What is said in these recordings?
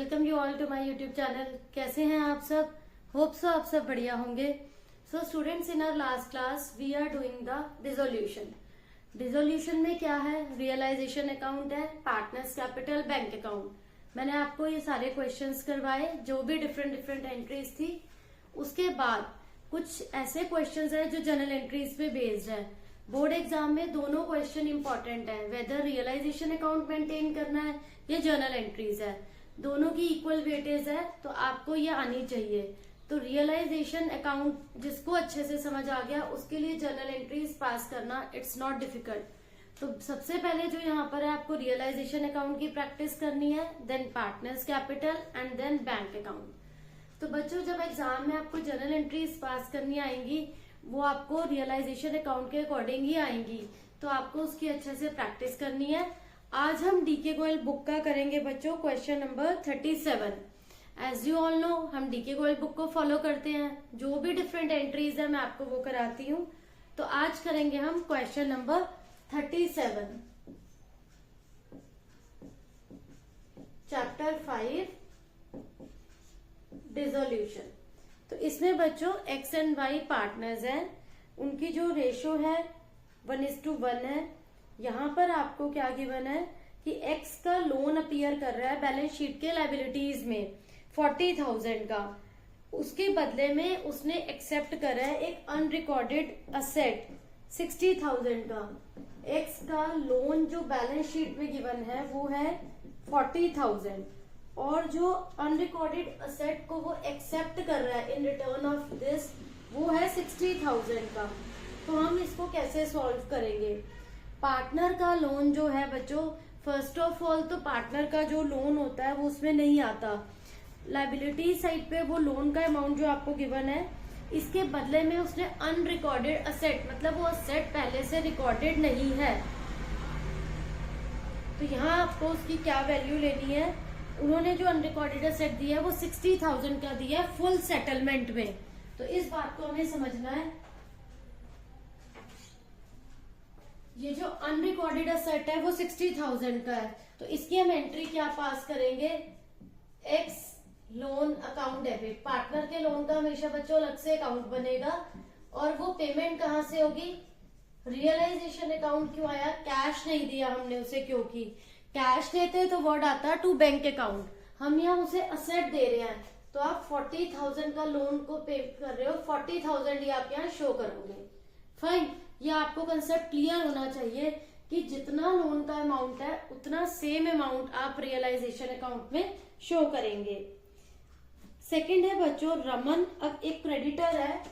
Welcome you all to my YouTube channel. कैसे हैं आप सब? होप सो आप सब बढ़िया होंगे। So students, in our last class we are doing the dissolution. Dissolution में क्या है? रियलाइजेशन अकाउंट है, पार्टनर्स कैपिटल, बैंक अकाउंट। मैंने आपको ये सारे क्वेश्चंस करवाए, जो भी डिफरेंट एंट्रीज थी। उसके बाद कुछ ऐसे क्वेश्चंस है जो जनरल एंट्रीज पे बेस्ड है। बोर्ड एग्जाम में दोनों क्वेश्चन इंपॉर्टेंट है, वेदर रियलाइजेशन अकाउंट मेंटेन करना है या जर्नल एंट्रीज है। दोनों की इक्वल वेटेज है, तो आपको ये आनी चाहिए। तो रियलाइजेशन अकाउंट जिसको अच्छे से समझ आ गया, उसके लिए जर्नल एंट्रीज पास करना इट्स नॉट डिफिकल्ट। तो सबसे पहले जो यहाँ पर है, आपको रियलाइजेशन अकाउंट की प्रैक्टिस करनी है, then partners capital and then bank account. तो बच्चों, जब एग्जाम में आपको जर्नल एंट्रीज पास करनी आएंगी, वो आपको रियलाइजेशन अकाउंट के अकॉर्डिंग ही आएंगी, तो आपको उसकी अच्छे से प्रैक्टिस करनी है। आज हम डीके गोयल बुक का करेंगे बच्चों, question number 37। As you all know, हम डीके गोयल बुक को फॉलो करते हैं। जो भी डिफरेंट एंट्रीज है मैं आपको वो कराती हूँ। तो आज करेंगे हम क्वेश्चन नंबर 37, चैप्टर 5, डिसोल्यूशन। तो इसमें बच्चों एक्स एंड वाई पार्टनर्स हैं, उनकी जो रेशो है 1:1 है। यहाँ पर आपको क्या गिवन है कि एक्स का लोन अपीयर कर रहा है बैलेंस शीट के लायबिलिटीज में 40,000 का। उसके बदले में उसने एक्सेप्ट करा है एक अनरिकॉर्डेड असेट 60,000 का। एक्स का लोन जो बैलेंस शीट में गिवन है वो है 40,000, और जो अनरिकॉर्डेड असेट को वो एक्सेप्ट कर रहा है इन रिटर्न ऑफ दिस, वो है 60,000 का। तो हम इसको कैसे सॉल्व करेंगे? पार्टनर का लोन जो है बच्चों, फर्स्ट ऑफ ऑल तो पार्टनर का जो लोन होता है वो उसमें नहीं आता। लायबिलिटी साइड पे वो लोन का अमाउंट जो आपको गिवन है, इसके बदले में उसने अनरिकॉर्डेड असेट, मतलब वो असेट पहले से रिकॉर्डेड नहीं है, तो यहाँ आपको उसकी क्या वैल्यू लेनी है। उन्होंने जो अनरिकॉर्डेड असेट दिया है वो 60,000 का दिया है फुल सेटलमेंट में। तो इस बात को हमें समझना है। ये जो अनरिकॉर्डेड असेट है वो 60,000 का है, तो इसकी हम एंट्री क्या पास करेंगे? X loan account debit. Partner के लोन का हमेशा बच्चों अलग से अकाउंट बनेगा, और वो पेमेंट कहां से होगी? Realisation account. क्यों आया? कैश नहीं दिया हमने उसे, क्योंकि कैश देते तो वर्ड आता टू बैंक अकाउंट। हम यहाँ उसे असेट दे रहे हैं, तो आप 40,000 का लोन को पे कर रहे हो, 40,000 ही आप यहाँ शो करोगे। फाइन, ये आपको कंसेप्ट क्लियर होना चाहिए कि जितना लोन का अमाउंट है उतना सेम अमाउंट आप रियलाइजेशन अकाउंट में शो करेंगे। सेकंड है बच्चों रमन। अब एक क्रेडिटर है,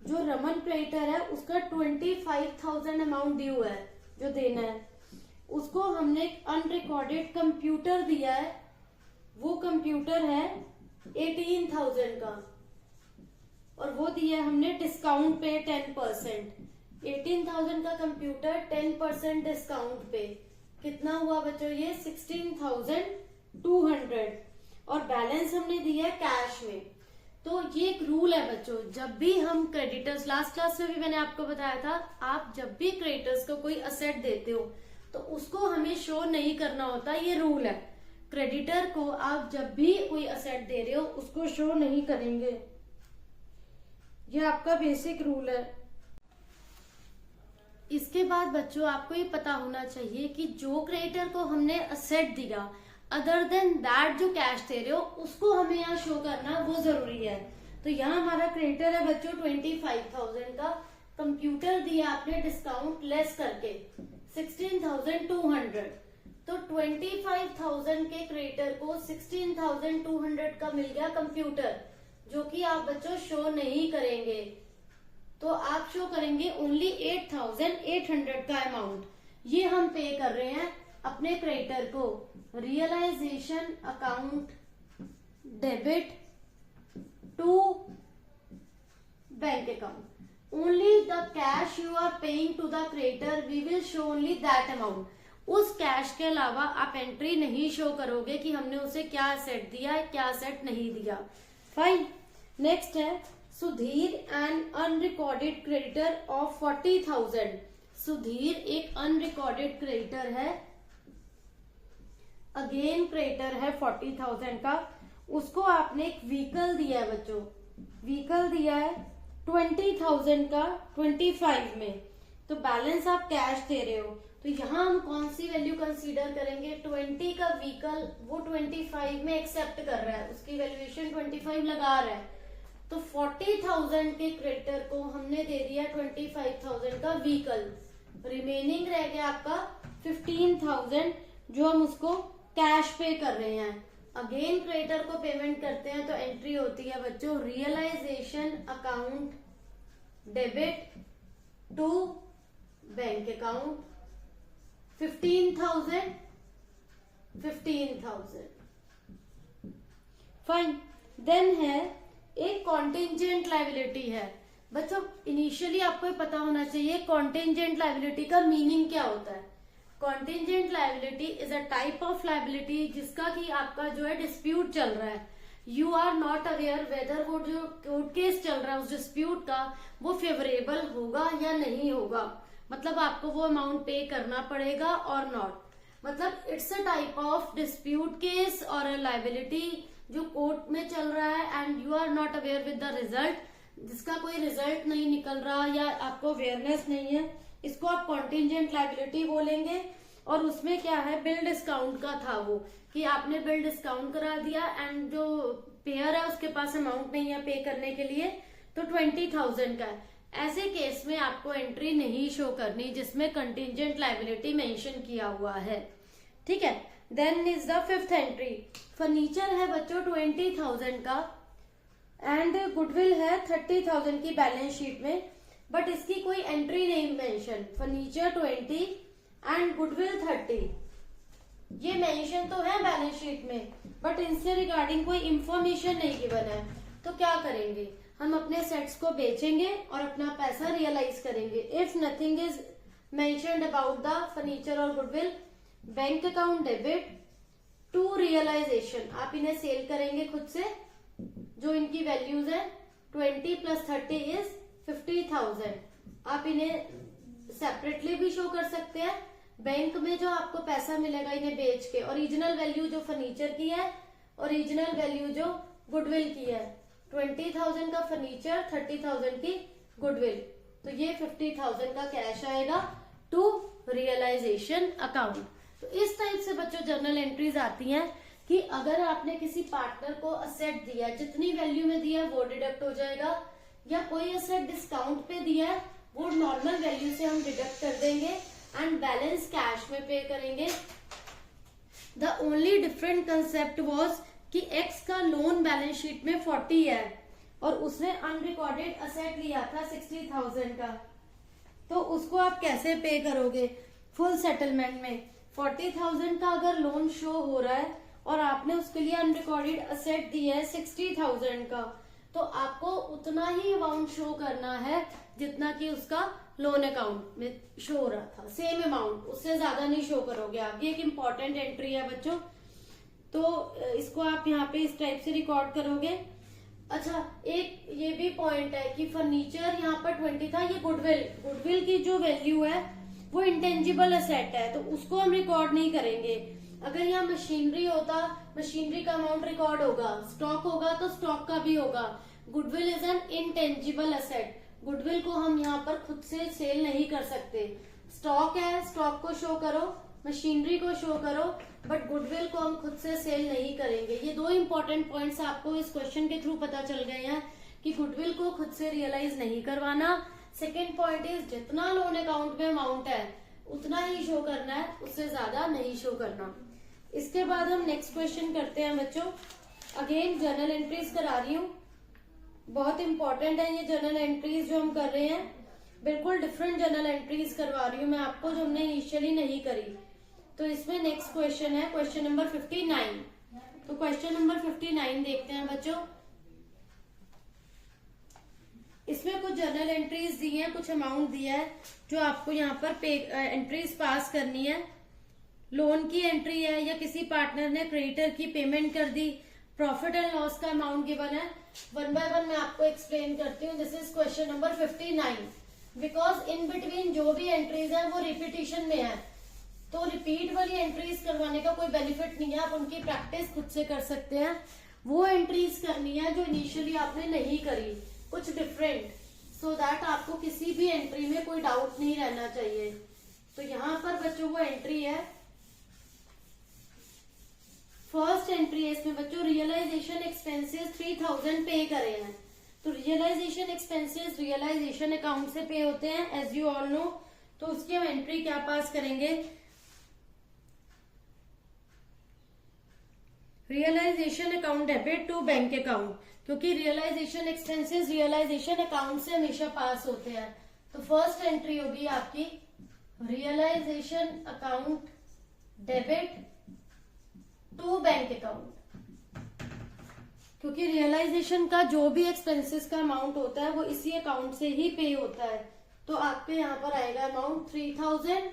जो रमन क्रेडिटर है उसका 25,000 अमाउंट ड्यू है जो देना है। उसको हमने अनरिकॉर्डेड कंप्यूटर दिया है, वो कंप्यूटर है 18,000 का, और वो दिया है हमने डिस्काउंट पे 10%। 18,000 का कंप्यूटर 10% डिस्काउंट पे कितना हुआ बच्चों? ये 16,200, और बैलेंस हमने दिया है कैश में। तो ये एक रूल है बच्चों, जब भी हम क्रेडिटर्स, लास्ट क्लास में भी मैंने आपको बताया था, आप जब भी क्रेडिटर्स को कोई असेट देते हो तो उसको हमें शो नहीं करना होता, ये रूल है। क्रेडिटर को आप जब भी कोई असेट दे रहे हो उसको शो नहीं करेंगे, ये आपका बेसिक रूल है। इसके बाद बच्चों आपको ये पता होना चाहिए कि जो क्रेडिटर को हमने असेट दिया, अदर देन दैट जो कैश दे रहे हो उसको हमें यहाँ शो करना वो जरूरी है। तो यहाँ हमारा क्रेडिटर है बच्चों 25,000 का, कंप्यूटर दिया आपने डिस्काउंट लेस करके 16,200। तो 25,000 के क्रेडिटर को 16,200 का मिल गया कंप्यूटर, जो कि आप बच्चों शो नहीं करेंगे। तो आप शो करेंगे ओनली 8,800 का अमाउंट। ये हम पे कर रहे हैं अपने क्रेडिटर को। Realisation account debit to bank account. Only the cash you are paying to the creditor, we will show only that amount. उस कैश के अलावा आप एंट्री नहीं शो करोगे कि हमने उसे क्या असेट दिया है, क्या असेट नहीं दिया। फाइन। नेक्स्ट है Sudhir an unrecorded creditor of 40,000। Sudhir एक अनरिकॉर्डेड क्रेडिटर है अगेन क्रेडिटर है 40,000 का, उसको आपने एक व्हीकल दिया है बच्चों, व्हीकल दिया है 20,000 का 25 में, तो बैलेंस आप कैश दे रहे हो, तो यहाँ हम कौन सी वैल्यू कंसीडर करेंगे, 20 का व्हीकल वो 25 में एक्सेप्ट कर रहा है, उसकी वैल्यूएशन 25 लगा रहा है, तो 40,000 के क्रेडिटर को हमने दे दिया 25,000 का व्हीकल, रिमेनिंग रह गया आपका 15,000 जो हम उसको कैश पे कर रहे हैं। अगेन क्रेडिटर को पेमेंट करते हैं तो एंट्री होती है बच्चों realisation account debit to bank account 15,000 fine. Then है एक कॉन्टिंजेंट लायबिलिटी है बच्चों, इनिशियली आपको पता होना चाहिए कॉन्टिंजेंट लायबिलिटी का मीनिंग क्या होता है। Contingent liability is a type of liability जिसका कि आपका जो है डिस्प्यूट चल रहा है, you are not aware whether वो जो कोर्ट केस चल रहा है उस डिस्प्यूट का वो फेवरेबल होगा या नहीं होगा, मतलब आपको वो अमाउंट पे करना पड़ेगा और नॉट, मतलब it's a type of dispute case और अ लायबिलिटी जो कोर्ट में चल रहा है and you are not aware with the result, जिसका कोई रिजल्ट नहीं निकल रहा या आपको अवेयरनेस नहीं है, इसको आप कॉन्टिंजेंट लायबिलिटी बोलेंगे। और उसमें क्या है, बिल डिस्काउंट का था वो कि आपने बिल डिस्काउंट करा दिया एंड जो पेयर है उसके पास अमाउंट नहीं है पे करने के लिए, तो 20,000 का है, ऐसे केस में आपको एंट्री नहीं शो करनी जिसमें कंटिंजेंट लायबिलिटी मेंशन किया हुआ है, ठीक है। Then is the fifth entry, furniture है बच्चों 20,000 का एंड गुडविल है 30,000 की बैलेंस शीट में, बट इसकी कोई एंट्री नहीं मेंशन, फर्नीचर 20 एंड गुडविल 30, ये मेंशन तो है बैलेंस शीट में बट इनसे रिगार्डिंग कोई इंफॉर्मेशन नहीं गिवन है, तो क्या करेंगे, हम अपने सेट्स को बेचेंगे और अपना पैसा रियलाइज करेंगे। If nothing is mentioned about the furniture और goodwill, bank account debit to realisation, आप इन्हें सेल करेंगे खुद से, जो इनकी वैल्यूज है 20 + 30 इज 50,000, आप इन्हें सेपरेटली भी शो कर सकते हैं, बैंक में जो आपको पैसा मिलेगा इन्हें बेच के, ओरिजिनल वैल्यू जो फर्नीचर की है, ओरिजिनल वैल्यू जो गुडविल की है, 20,000 का फर्नीचर 30,000 की गुडविल, तो ये 50,000 का कैश आएगा टू रियलाइजेशन अकाउंट। तो इस टाइप से बच्चों जर्नल एंट्रीज आती हैं कि अगर आपने किसी पार्टनर को असेट दिया, जितनी वैल्यू में दिया है वो डिडक्ट हो जाएगा, या कोई असेट डिस्काउंट पे दिया है वो नॉर्मल वैल्यू से हम डिडक्ट कर देंगे एंड बैलेंस कैश में पे करेंगे। The only different concept was कि एक्स का लोन बैलेंस शीट में 40 है और उसने अनरिकॉर्डेड असेट लिया था 60,000 का, तो उसको आप कैसे पे करोगे फुल सेटलमेंट में। 40,000 का अगर लोन शो हो रहा है और आपने उसके लिए अनरिकॉर्डेड असेट दिया है 60,000 का, तो आपको उतना ही अमाउंट शो करना है जितना कि उसका लोन अकाउंट में शो हो रहा था, सेम अमाउंट, उससे ज्यादा नहीं शो करोगे आप। ये एक इम्पॉर्टेंट एंट्री है बच्चों, तो इसको आप यहाँ पे इस टाइप से रिकॉर्ड करोगे। अच्छा, एक ये भी पॉइंट है कि फर्नीचर यहाँ पर 20 था, ये गुडविल की जो वैल्यू है वो इंटेंजिबल असेट है, तो उसको हम रिकॉर्ड नहीं करेंगे। अगर यहाँ मशीनरी होता, मशीनरी का अमाउंट रिकॉर्ड होगा, स्टॉक होगा तो स्टॉक का भी होगा। Goodwill is an intangible asset, goodwill को हम यहाँ पर खुद से सेल नहीं कर सकते। स्टॉक है, स्टॉक को शो करो, मशीनरी को शो करो, बट गुडविल को हम खुद से सेल नहीं करेंगे। ये दो इंपॉर्टेंट पॉइंट्स आपको इस क्वेश्चन के थ्रू पता चल गए हैं कि गुडविल को खुद से रियलाइज नहीं करवाना। सेकेंड पॉइंट इज जितना लोन अकाउंट में अमाउंट है उतना ही शो करना है, उससे ज्यादा नहीं शो करना। इसके बाद हम नेक्स्ट क्वेश्चन करते हैं बच्चों। अगेन जर्नल एंट्रीज करा रही हूँ, बहुत इंपॉर्टेंट है ये जर्नल एंट्रीज जो हम कर रहे हैं, बिल्कुल डिफरेंट जर्नल एंट्रीज करवा रही हूँ मैं आपको जो हमने इनिशियली नहीं करी। तो इसमें नेक्स्ट क्वेश्चन है क्वेश्चन नंबर 59। तो क्वेश्चन नंबर 59 देखते हैं बच्चों। इसमें कुछ जर्नल एंट्रीज दी हैं, कुछ अमाउंट दिया है जो आपको यहाँ पर एंट्रीज पास करनी है। लोन की एंट्री है या किसी पार्टनर ने क्रेडिटर की पेमेंट कर दी, प्रॉफिट एंड लॉस का अमाउंट गिवन है। वन बाय वन मैं आपको एक्सप्लेन करती हूँ। This is question number 59। Because in between जो भी एंट्रीज है वो रिपीटिशन में है, तो रिपीट वाली एंट्रीज करवाने का कोई बेनिफिट नहीं है, आप उनकी प्रैक्टिस खुद से कर सकते हैं। वो एंट्रीज करनी है जो इनिशियली आपने नहीं करी, कुछ डिफरेंट, सो दैट आपको किसी भी एंट्री में कोई डाउट नहीं रहना चाहिए। तो यहाँ पर बच्चों वो एंट्री है, फर्स्ट एंट्री है इसमें बच्चों, रियलाइजेशन एक्सपेंसेस 3000 पे करे हैं। तो रियलाइजेशन एक्सपेंसेस रियलाइजेशन अकाउंट से पे होते हैं एज यू ऑल नो। तो उसकी हम एंट्री क्या पास करेंगे, realisation account debit to bank account, क्योंकि रियलाइजेशन एक्सपेंसेस रियलाइजेशन अकाउंट से हमेशा पास होते हैं। तो फर्स्ट एंट्री होगी आपकी realisation account debit to bank account, क्योंकि रियलाइजेशन का जो भी एक्सपेंसेस का अमाउंट होता है वो इसी अकाउंट से ही पे होता है। तो आपके यहाँ पर आएगा अमाउंट 3000।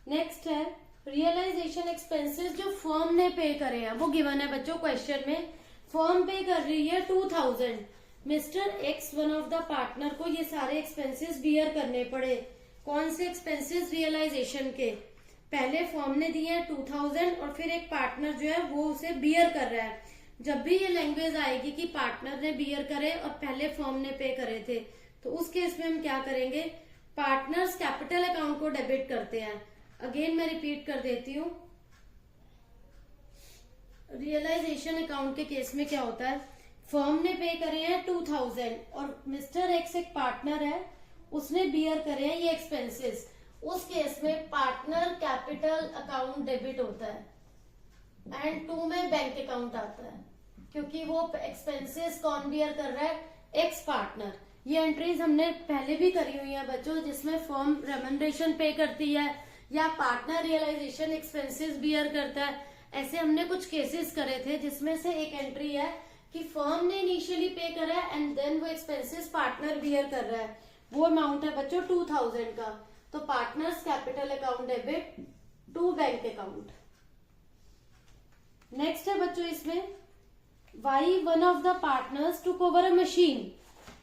नेक्स्ट है रियलाइजेशन एक्सपेंसेस जो फर्म ने पे करे हैं, वो गिवन है बच्चों क्वेश्चन में। फर्म पे कर रही है 2000, mister x one of the partner को ये सारे एक्सपेंसेस बियर करने पड़े। कौन से एक्सपेंसेस, रियलाइजेशन के। पहले फर्म ने दिए हैं 2000 और फिर एक पार्टनर जो है वो उसे बियर कर रहा है। जब भी ये लैंग्वेज आएगी कि पार्टनर ने बियर करे और पहले फर्म ने पे करे थे, तो उस केस में हम क्या करेंगे, पार्टनर्स कैपिटल अकाउंट को डेबिट करते हैं। अगेन मैं रिपीट कर देती हूँ, रियलाइजेशन अकाउंट के केस में क्या होता है, फर्म ने पे करे हैं 2000 और मिस्टर एक्स एक पार्टनर है, उसने बियर करे हैं ये एक्सपेंसेस। उस केस में पार्टनर कैपिटल अकाउंट डेबिट होता है एंड 2 में बैंक अकाउंट आता है, क्योंकि वो एक्सपेंसेस कौन बियर कर रहा है, एक्स पार्टनर। ये एंट्रीज हमने पहले भी करी हुई है बच्चों, जिसमें फर्म रेमनरेशन पे करती है या पार्टनर रियलाइजेशन एक्सपेंसेस बियर करता है। ऐसे हमने कुछ केसेस करे थे, जिसमें से एक एंट्री है कि फर्म ने इनिशियली पे करा है एंड देन वो एक्सपेंसेस पार्टनर बियर कर रहा है। वो अमाउंट है बच्चों 2000 का। तो partners capital account debit to bank account. Next है बच्चों इसमें, Y one of the partners took over a machine.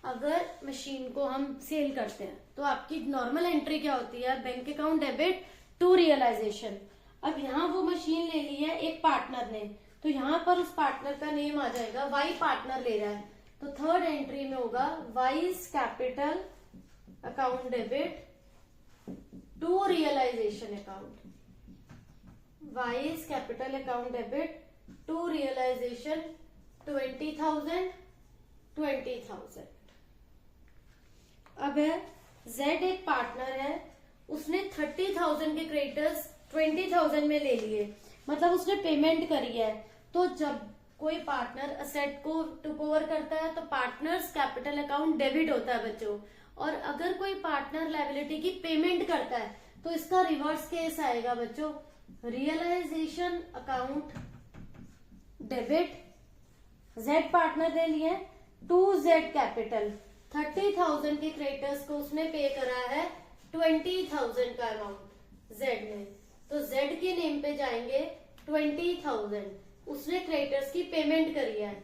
अगर मशीन को हम सेल करते हैं तो आपकी नॉर्मल एंट्री क्या होती है, bank account debit to realisation. अब यहाँ वो मशीन ले ली है एक पार्टनर ने, तो यहाँ पर उस पार्टनर का नेम आ जाएगा, वाई पार्टनर ले रहा है। तो थर्ड एंट्री में होगा Y's capital account debit to realisation account, Y's capital account debit to realisation 20,000। अब है जेड एक पार्टनर है, उसने 30,000 के क्रेडिटर्स 20,000 में ले लिए, मतलब उसने पेमेंट करी है। तो जब कोई पार्टनर असेट को टुक ओवर करता है तो पार्टनर्स कैपिटल अकाउंट डेबिट होता है बच्चों। और अगर कोई पार्टनर लायबिलिटी की पेमेंट करता है तो इसका रिवर्स केस आएगा बच्चों, realisation account debit, Z partner ले लिए टू जेड कैपिटल। 30,000 के क्रेडिटर्स को उसने पे करा है 20,000 का अमाउंट जेड ने, तो जेड के नेम पे जाएंगे 20,000, उसने क्रेडिटर्स की पेमेंट करी है।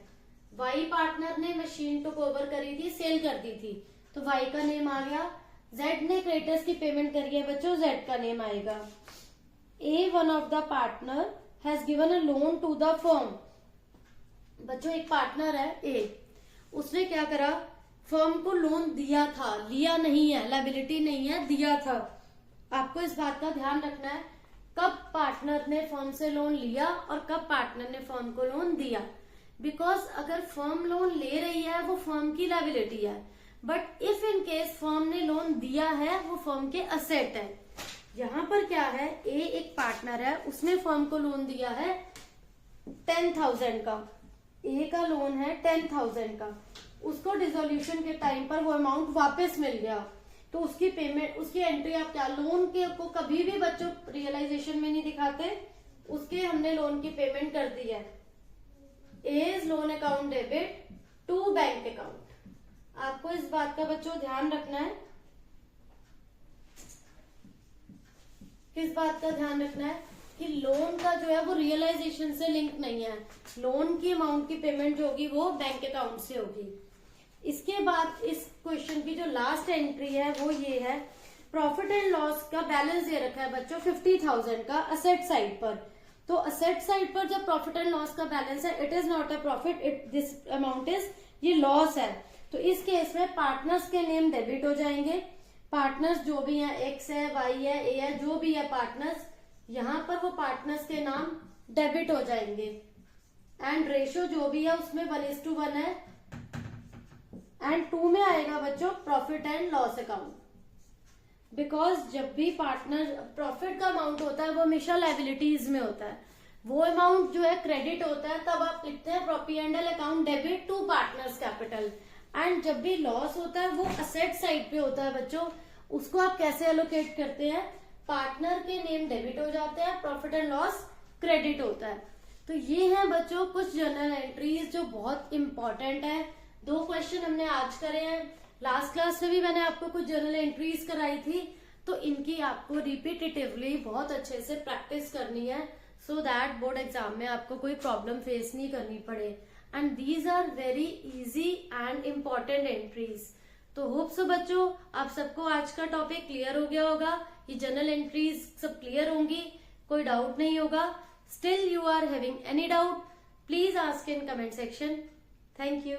वाई पार्टनर ने मशीन टुक ओवर करी थी, सेल कर दी थी, तो वाई का नेम आ गया। जेड ने क्रेडिटर्स की पेमेंट करी है बच्चों, जेड का नेम आएगा। A one of the partner has given a loan to the firm. बच्चों एक पार्टनर है ए, उसने क्या करा, फर्म को लोन दिया था, लिया नहीं है, लायबिलिटी नहीं है, दिया था। आपको इस बात का ध्यान रखना है कब पार्टनर ने फर्म से लोन लिया और कब पार्टनर ने फर्म को लोन दिया। बिकॉज अगर फर्म लोन ले रही है वो फर्म की लायबिलिटी है, but if in case firm ने लोन दिया है वो फर्म के असेट है। यहाँ पर क्या है, ए एक पार्टनर है, उसने फर्म को लोन दिया है 10,000 का, ए का लोन है 10,000 का, उसको डिसोल्यूशन के टाइम पर वो अमाउंट वापस मिल गया, तो उसकी पेमेंट, उसकी एंट्री आप क्या, लोन के को कभी भी बच्चों रियलाइजेशन में नहीं दिखाते, उसके हमने लोन की पेमेंट कर दी है। As loan account debit to bank account. आपको इस बात का बच्चों ध्यान रखना है, किस बात का ध्यान रखना है कि लोन का जो है वो रियलाइजेशन से लिंक नहीं है, लोन की अमाउंट की पेमेंट जो होगी वो बैंक अकाउंट से होगी। इसके बाद इस क्वेश्चन की जो लास्ट एंट्री है वो ये है, प्रॉफिट एंड लॉस का बैलेंस दे रखा है बच्चों 50,000 का असेट साइड पर। तो असेट साइड पर जब प्रॉफिट एंड लॉस का बैलेंस है, it is not a profit, this amount is, ये लॉस है। तो इस केस में पार्टनर्स के नेम डेबिट हो जाएंगे। पार्टनर्स जो भी है, एक्स है, वाई है, ए है, जो भी है पार्टनर्स, यहाँ पर वो पार्टनर्स के नाम डेबिट हो जाएंगे। एंड रेशियो जो भी है उसमें 1:1 है। एंड 2 में आएगा बच्चों profit and loss account. Because जब भी पार्टनर प्रॉफिट का अमाउंट होता है वो हमेशा लायबिलिटीज में होता है, वो अमाउंट जो है क्रेडिट होता है, तब आप लिखते हैं P&L account debit to partners capital. And जब भी लॉस होता है वो असेट साइड पे होता है बच्चों, उसको आप कैसे एलोकेट करते हैं, पार्टनर के नेम डेबिट हो जाते हैं, प्रॉफिट एंड लॉस क्रेडिट होता है। तो ये है बच्चों कुछ जर्नल एंट्रीज जो बहुत इंपॉर्टेंट है। 2 क्वेश्चन हमने आज करे हैं, लास्ट क्लास में भी मैंने आपको कुछ जर्नल एंट्रीज कराई थी, तो इनकी आपको रिपीटेटिवली बहुत अच्छे से प्रैक्टिस करनी है, सो दैट बोर्ड एग्जाम में आपको कोई प्रॉब्लम फेस नहीं करनी पड़े। And these are very easy and important entries. तो होप सो बच्चों आप सबको आज का टॉपिक क्लियर हो गया होगा, ये जर्नल एंट्रीज सब क्लियर होंगी, कोई डाउट नहीं होगा। Still you are having any doubt, please ask in comment section. Thank you.